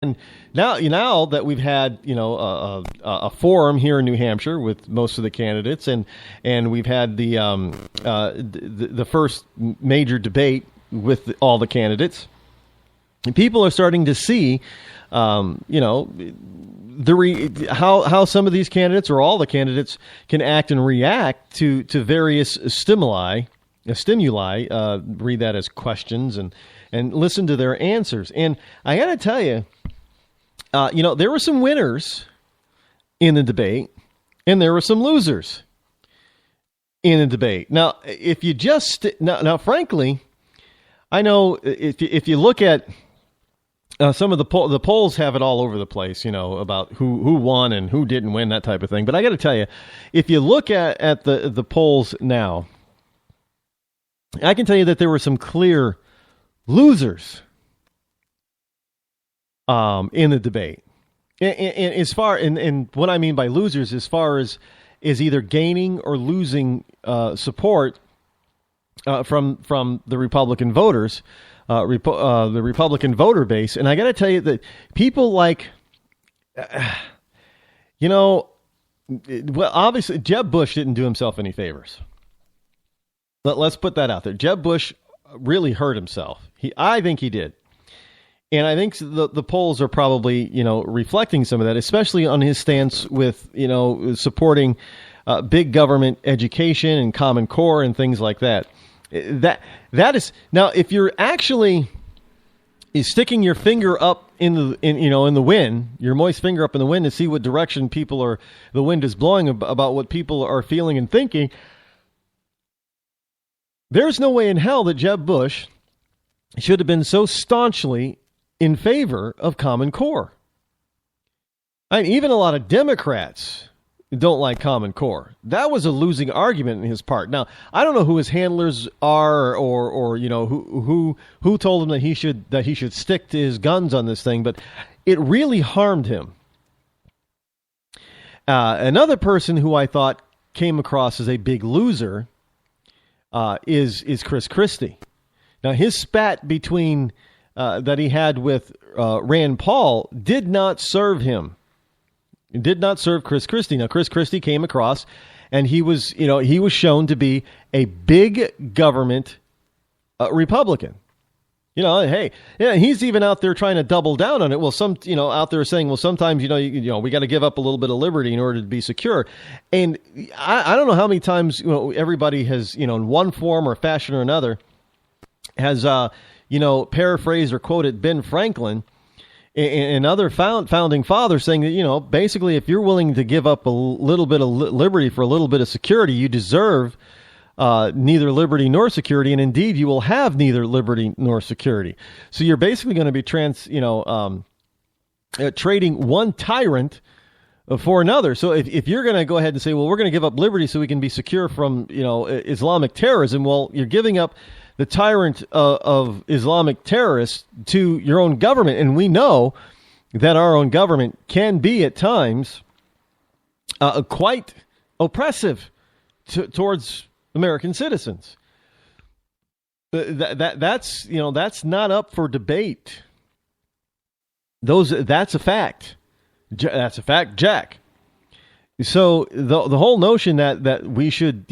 And now that we've had a forum here in New Hampshire with most of the candidates, and we've had the first major debate with all the candidates, and people are starting to see, how some of these candidates or all the candidates can act and react to various stimuli. Read that as questions and listen to their answers. And I got to tell you. There were some winners in the debate, and there were some losers in the debate. Now, if you just now, frankly, I know if you look at some of the polls have it all over the place, about who won and who didn't win, that type of thing. But I got to tell you, if you look at the polls now, I can tell you that there were some clear losers in the debate. And what I mean by losers, as far as is either gaining or losing support from the Republican voters, the Republican voter base. And I got to tell you that people like, obviously Jeb Bush didn't do himself any favors. Let's put that out there. Jeb Bush really hurt himself. I think he did. And I think the polls are probably, reflecting some of that, especially on his stance with, supporting big government education and Common Core and things like that. That is now, if you're actually sticking your finger up in the wind, your moist finger up in the wind to see what direction the wind is blowing about what people are feeling and thinking. There's no way in hell that Jeb Bush should have been so staunchly in favor of Common Core. I mean, even a lot of Democrats don't like Common Core. That was a losing argument in his part. Now, I don't know who his handlers are, or who told him that he should stick to his guns on this thing, but it really harmed him. Another person who I thought came across as a big loser is Chris Christie. Now, his spat between that he had with Rand Paul did not serve him. It did not serve Chris Christie. Now, Chris Christie came across, and he was shown to be a big government Republican. Hey, he's even out there trying to double down on it. Well, out there saying, well, sometimes, we got to give up a little bit of liberty in order to be secure. And I don't know how many times, everybody has, in one form or fashion or another, has, paraphrased or quoted Ben Franklin and other founding fathers saying that, basically, if you're willing to give up a little bit of liberty for a little bit of security, you deserve neither liberty nor security, and indeed you will have neither liberty nor security. So you're basically going to be trading one tyrant for another. So if you're going to go ahead and say, well, we're going to give up liberty so we can be secure from Islamic terrorism, well, you're giving up the tyrant of Islamic terrorists to your own government, and we know that our own government can be at times quite oppressive towards American citizens. That's not up for debate. That's a fact. That's a fact, Jack. So the whole notion that we should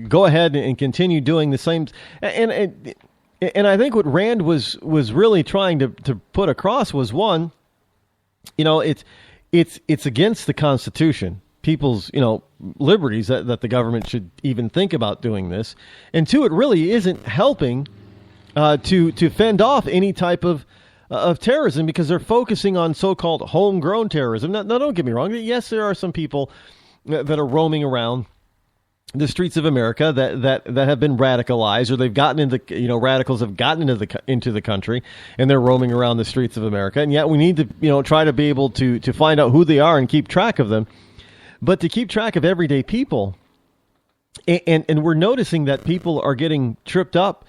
go ahead and continue doing the same, and I think what Rand was really trying to put across was, one, it's against the Constitution, people's liberties, that the government should even think about doing this, and two, it really isn't helping to fend off any type of terrorism, because they're focusing on so-called homegrown terrorism. Now, don't get me wrong. Yes, there are some people that are roaming around the streets of America that have been radicalized, or they've gotten into, radicals have gotten into the country, and they're roaming around the streets of America. And yet we need to, try to be able to find out who they are and keep track of them. But to keep track of everyday people, and we're noticing that people are getting tripped up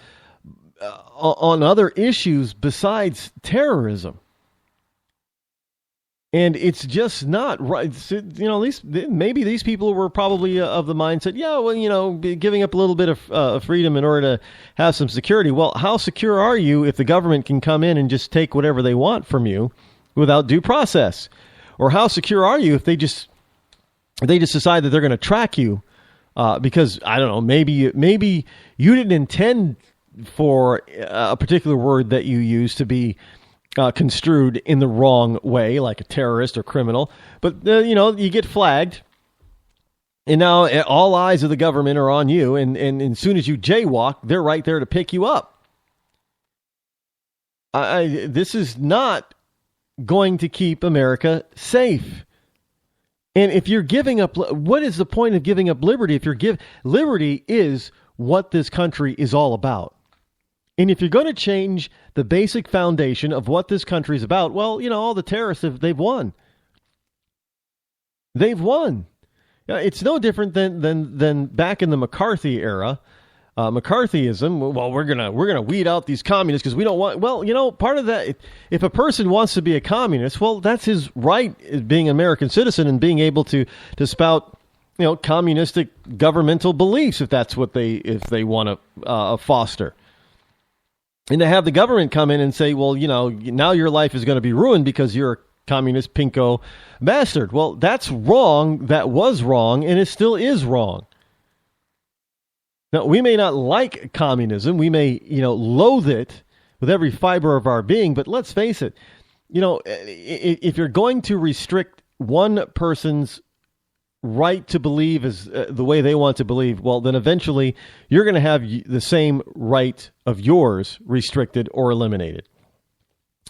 on other issues besides terrorism. And it's just not right. Maybe these people were probably of the mindset, giving up a little bit of freedom in order to have some security. Well, how secure are you if the government can come in and just take whatever they want from you without due process? Or how secure are you if they just decide that they're going to track you because, I don't know, maybe you didn't intend for a particular word that you use to be construed in the wrong way, like a terrorist or criminal, but you get flagged, and now all eyes of the government are on you, and as soon as you jaywalk, they're right there to pick you up. This is not going to keep America safe. And if you're giving up, what is the point of giving up liberty? Liberty is what this country is all about. And if you're going to change the basic foundation of what this country is about, well, all the terrorists, they've won. They've won. It's no different than back in the McCarthy era. McCarthyism, well, we're gonna weed out these communists because we don't want. Well, part of that, if a person wants to be a communist, well, that's his right as being an American citizen and being able to spout, communistic governmental beliefs if that's what if they want to foster. And to have the government come in and say, well, now your life is going to be ruined because you're a communist pinko bastard. Well, that's wrong. That was wrong, and it still is wrong. Now, we may not like communism. We may, loathe it with every fiber of our being. But let's face it, if you're going to restrict one person's right to believe as the way they want to believe, well, then eventually you're going to have the same right of yours restricted or eliminated.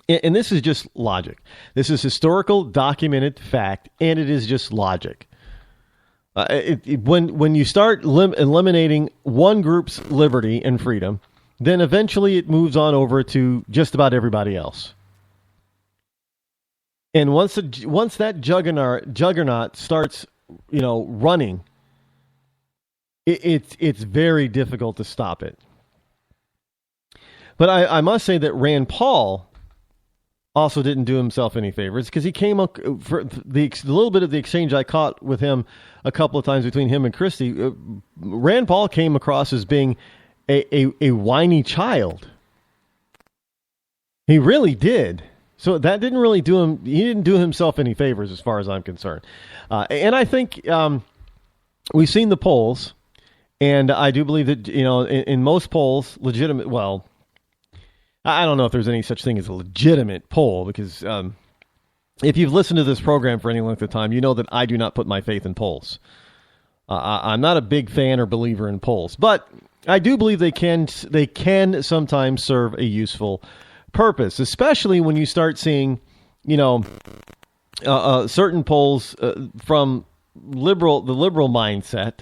And this is just logic. This is historical, documented fact, and it is just logic. When you start eliminating one group's liberty and freedom, then eventually it moves on over to just about everybody else. And once that juggernaut starts, running, it's very difficult to stop it. But I must say that Rand Paul also didn't do himself any favors because he came up for the little bit of the exchange I caught with him a couple of times between him and Christie. Rand Paul came across as being a whiny child. He really did. So that didn't really do him. He didn't do himself any favors as far as I'm concerned. And I think we've seen the polls, and I do believe that, in most polls, legitimate, well, I don't know if there's any such thing as a legitimate poll because if you've listened to this program for any length of time, you know that I do not put my faith in polls. I'm not a big fan or believer in polls, but I do believe they can sometimes serve a useful purpose, especially when you start seeing, certain polls from the liberal mindset.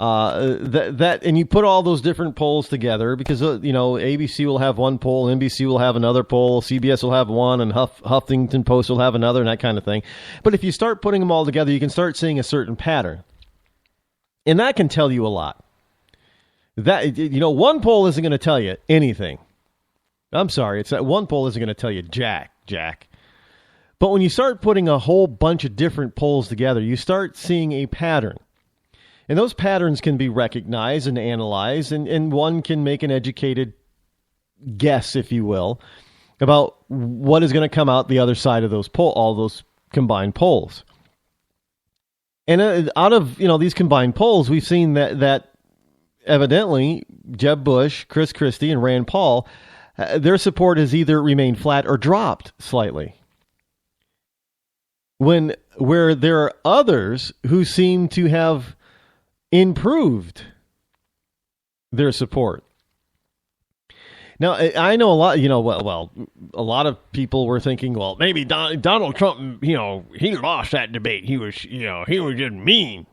And you put all those different polls together because, ABC will have one poll, NBC will have another poll, CBS will have one, and Huffington Post will have another, and that kind of thing. But if you start putting them all together, you can start seeing a certain pattern. And that can tell you a lot. That, one poll isn't going to tell you anything. I'm sorry, it's that one poll isn't going to tell you jack. But when you start putting a whole bunch of different polls together, you start seeing a pattern. And those patterns can be recognized and analyzed, and one can make an educated guess, if you will, about what is going to come out the other side of those all those combined polls. And out of these combined polls, we've seen that evidently Jeb Bush, Chris Christie, and Rand Paul, their support has either remained flat or dropped slightly. Where there are others who seem to have improved their support. Now, I know a lot, a lot of people were thinking, well, maybe Donald Trump, he lost that debate. He was just mean.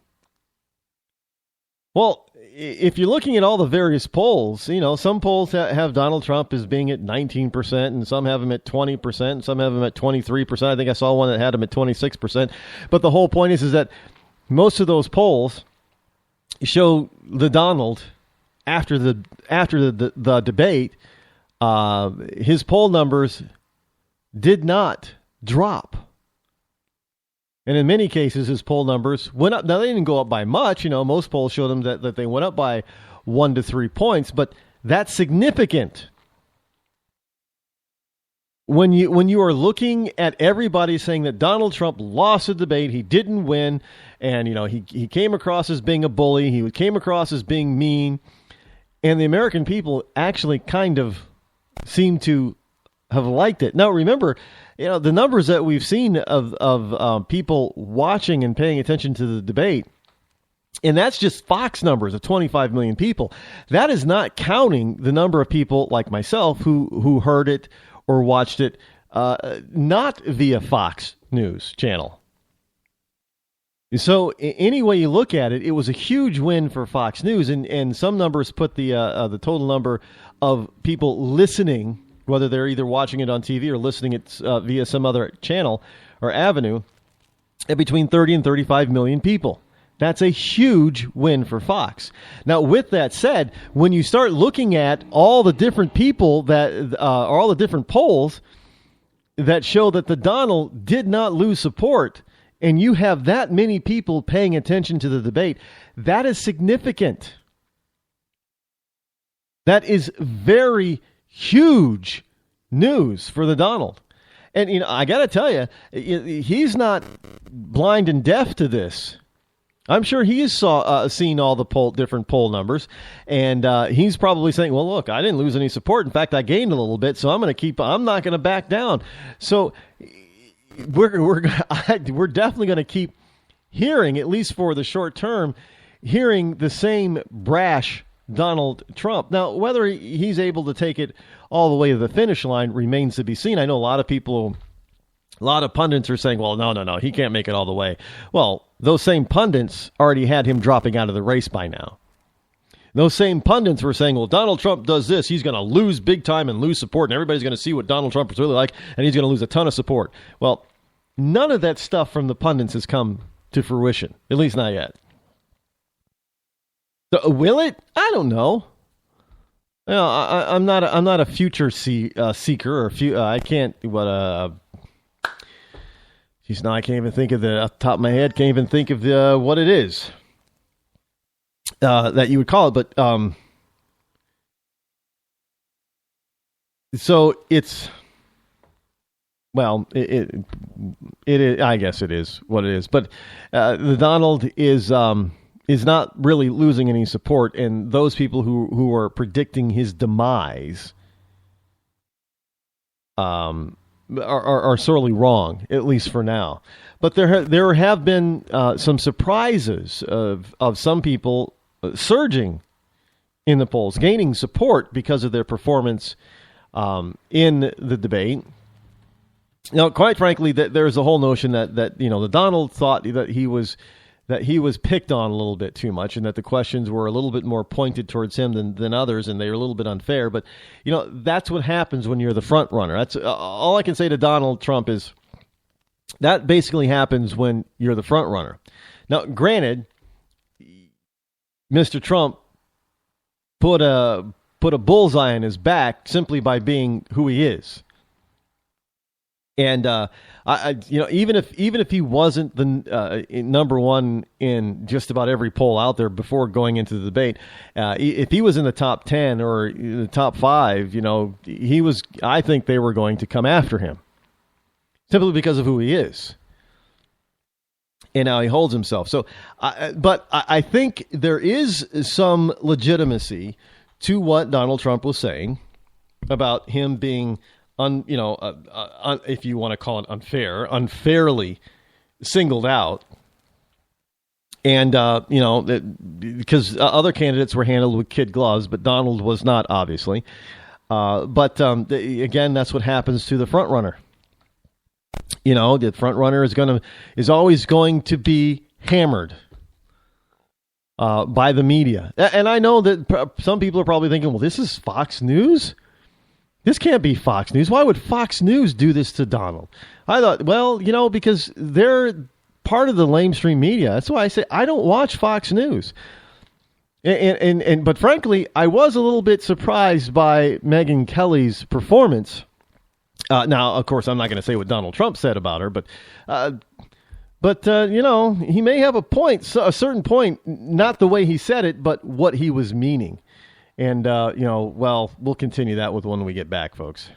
Well, if you're looking at all the various polls, some polls have Donald Trump as being at 19%, and some have him at 20%, and some have him at 23%. I think I saw one that had him at 26%. But the whole point is that most of those polls show the Donald after the debate, his poll numbers did not drop. And in many cases, his poll numbers went up. Now, they didn't go up by much. Most polls showed them that they went up by 1 to 3 points, but that's significant. when you are looking at everybody saying that Donald Trump lost the debate, he didn't win, and he came across as being a bully, he came across as being mean, and the American people actually kind of seem to have liked it. Now, remember, the numbers that we've seen of people watching and paying attention to the debate, and that's just Fox numbers of 25 million people. That is not counting the number of people like myself who heard it or watched it not via Fox News channel. So any way you look at it, it was a huge win for Fox News, and some numbers put the total number of people listening, whether they're either watching it on TV or listening it via some other channel or avenue, at between 30 and 35 million people. That's a huge win for Fox. Now, with that said, when you start looking at all the different people that all the different polls that show that the Donald did not lose support, and you have that many people paying attention to the debate, that is significant. That is very huge news for the Donald. And, I got to tell you, he's not blind and deaf to this. I'm sure he's seen all the different poll numbers, and he's probably saying, well, look, I didn't lose any support. In fact, I gained a little bit, so I'm not going to back down. So we're definitely going to keep hearing, at least for the short term, hearing the same brash Donald Trump. Now, whether he's able to take it all the way to the finish line remains to be seen. I know a lot of pundits are saying, well, no, he can't make it all the way. Well, those same pundits already had him dropping out of the race by now. Those same pundits were saying, well, Donald Trump does this, he's going to lose big time and lose support, and everybody's going to see what Donald Trump is really like, and he's going to lose a ton of support. Well, none of that stuff from the pundits has come to fruition, at least not yet. So, will it? I don't know. I'm not a future seeker or I can't. Geez, now I can't even think of off the top of my head. Can't even think of what it is that you would call it. But so it's it is. I guess it is what it is. But the Donald is not really losing any support, and those people who are predicting his demise are sorely wrong, at least for now. But there have been some surprises of some people surging in the polls, gaining support because of their performance in the debate. Now, quite frankly, there's a whole notion that the Donald thought that he was picked on a little bit too much, and that the questions were a little bit more pointed towards him than others, and they were a little bit unfair. But, that's what happens when you're the front runner. That's all I can say to Donald Trump is that basically happens when you're the front runner. Now, granted, Mr. Trump put a bullseye on his back simply by being who he is. And even if he wasn't the number one in just about every poll out there before going into the debate, if he was in the top 10 or the top 5, he was. I think they were going to come after him simply because of who he is and how he holds himself. So, but I think there is some legitimacy to what Donald Trump was saying about him being, if you want to call it unfairly singled out. And, because other candidates were handled with kid gloves, but Donald was not, obviously. Again, that's what happens to the front runner. The front runner is always going to be hammered by the media. And I know that some people are probably thinking, well, this is Fox News? This can't be Fox News. Why would Fox News do this to Donald? I thought, because they're part of the lamestream media. That's why I say I don't watch Fox News. But frankly, I was a little bit surprised by Megyn Kelly's performance. Now, of course, I'm not going to say what Donald Trump said about her, but he may have a point, a certain point, not the way he said it, but what he was meaning. And, we'll continue that when we get back, folks.